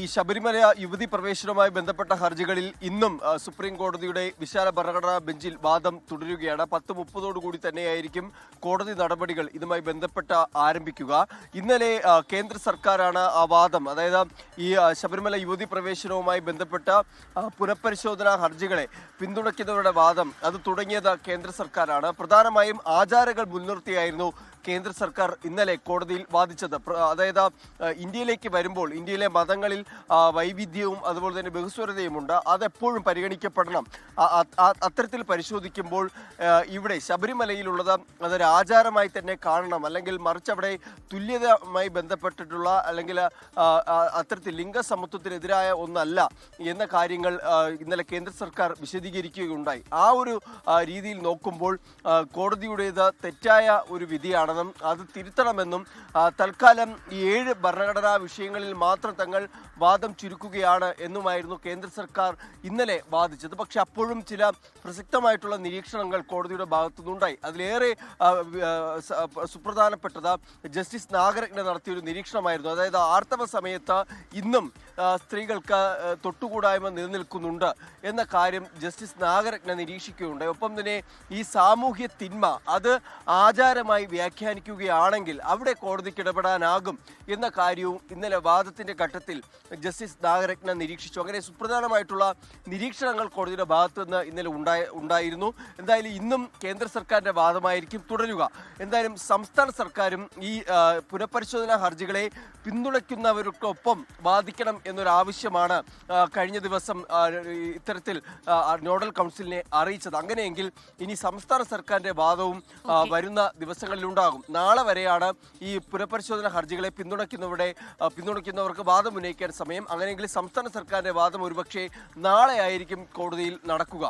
ഈ ശബരിമല യുവതി പ്രവേശനവുമായി ബന്ധപ്പെട്ട ഹർജികളിൽ ഇന്നും സുപ്രീം കോടതിയുടെ വിശാല ഭരണഘടനാ ബെഞ്ചിൽ വാദം തുടരുകയാണ്. 10:30 തന്നെയായിരിക്കും കോടതി നടപടികൾ ഇതുമായി ബന്ധപ്പെട്ട് ആരംഭിക്കുക. ഇന്നലെ കേന്ദ്ര സർക്കാരാണ് ആ വാദം, അതായത് ഈ ശബരിമല യുവതി പ്രവേശനവുമായി ബന്ധപ്പെട്ട പുനഃപരിശോധനാ ഹർജികളെ പിന്തുണയ്ക്കുന്നവരുടെ വാദം അത് തുടങ്ങിയത് കേന്ദ്ര സർക്കാരാണ്. പ്രധാനമായും ആചാരങ്ങൾ മുൻനിർത്തിയായിരുന്നു കേന്ദ്ര സർക്കാർ ഇന്നലെ കോടതിയിൽ വാദിച്ചത്. അതായത് ഇന്ത്യയിലേക്ക് വരുമ്പോൾ ഇന്ത്യയിലെ മതങ്ങളിൽ വൈവിധ്യവും അതുപോലെ തന്നെ ബഹുസ്വരതയുമുണ്ട്, അതെപ്പോഴും പരിഗണിക്കപ്പെടണം. അത്തരത്തിൽ പരിശോധിക്കുമ്പോൾ ഇവിടെ ശബരിമലയിലുള്ളത് അതൊരു ആചാരമായി തന്നെ കാണണം, അല്ലെങ്കിൽ മറിച്ച് അവിടെ തുല്യതയുമായി ബന്ധപ്പെട്ടിട്ടുള്ള അല്ലെങ്കിൽ അത്തരത്തിൽ ലിംഗസമത്വത്തിനെതിരായ ഒന്നല്ല എന്ന കാര്യങ്ങൾ ഇന്നലെ കേന്ദ്ര സർക്കാർ വിശദീകരിക്കുകയുണ്ടായി. ആ ഒരു രീതിയിൽ നോക്കുമ്പോൾ കോടതിയുടേത് തെറ്റായ ഒരു വിധിയാണ്, അത് തിരുത്തണമെന്നും തൽക്കാലം ഈ 7 ഭരണഘടനാ വിഷയങ്ങളിൽ മാത്രം തങ്ങൾ വാദം ചുരുക്കുകയാണ് എന്നുമായിരുന്നു കേന്ദ്ര സർക്കാർ ഇന്നലെ വാദിച്ചത്. പക്ഷെ അപ്പോഴും ചില പ്രസക്തമായിട്ടുള്ള നിരീക്ഷണങ്ങൾ കോടതിയുടെ ഭാഗത്തുനിന്നുണ്ടായി. അതിലേറെ സുപ്രധാനപ്പെട്ടത് ജസ്റ്റിസ് നാഗരത്ന നടത്തിയൊരു നിരീക്ഷണമായിരുന്നു. അതായത് ആർത്തവ സമയത്ത് ഇന്നും സ്ത്രീകൾക്ക് തൊട്ടുകൂടായ്മ നിലനിൽക്കുന്നുണ്ട് എന്ന കാര്യം ജസ്റ്റിസ് നാഗരത്ന നിരീക്ഷിക്കുകയുണ്ടായി. ഒപ്പം തന്നെ ഈ സാമൂഹ്യ തിന്മ അത് ആചാരമായി വ്യാഖ്യാനിക്കുകയാണെങ്കിൽ അവിടെ കോടതിക്ക് ഇടപെടാനാകും എന്ന കാര്യവും ഇന്നലെ വാദത്തിന്റെ ഘട്ടത്തിൽ ജസ്റ്റിസ് നാഗരത്ന നിരീക്ഷിച്ചു. അങ്ങനെ സുപ്രധാനമായിട്ടുള്ള നിരീക്ഷണങ്ങൾ കോടതിയുടെ ഭാഗത്ത് നിന്ന് ഇന്നലെ ഉണ്ടായിരുന്നു. എന്തായാലും ഇന്നും കേന്ദ്ര സർക്കാരിന്റെ വാദമായിരിക്കും തുടരുക. എന്തായാലും സംസ്ഥാന സർക്കാരും ഈ പുനഃപരിശോധനാ ഹർജികളെ പിന്തുണയ്ക്കുന്നവർക്കൊപ്പം വാദിക്കണം എന്നൊരാവശ്യമാണ് കഴിഞ്ഞ ദിവസം ഇത്തരത്തിൽ നോഡൽ കൗൺസിലിനെ അറിയിച്ചത്. അങ്ങനെയെങ്കിൽ ഇനി സംസ്ഥാന സർക്കാരിന്റെ വാദവും വരുന്ന ദിവസങ്ങളിലുണ്ടാകും. നാളെ വരെയാണ് ഈ പുനഃപരിശോധന ഹർജികളെ പിന്തുണയ്ക്കുന്നവർക്ക് വാദം ഉന്നയിക്കാൻ സമയം. അങ്ങനെയെങ്കിൽ സംസ്ഥാന സർക്കാരിന്റെ വാദം ഒരുപക്ഷെ നാളെ ആയിരിക്കും കോടതിയിൽ നടക്കുക.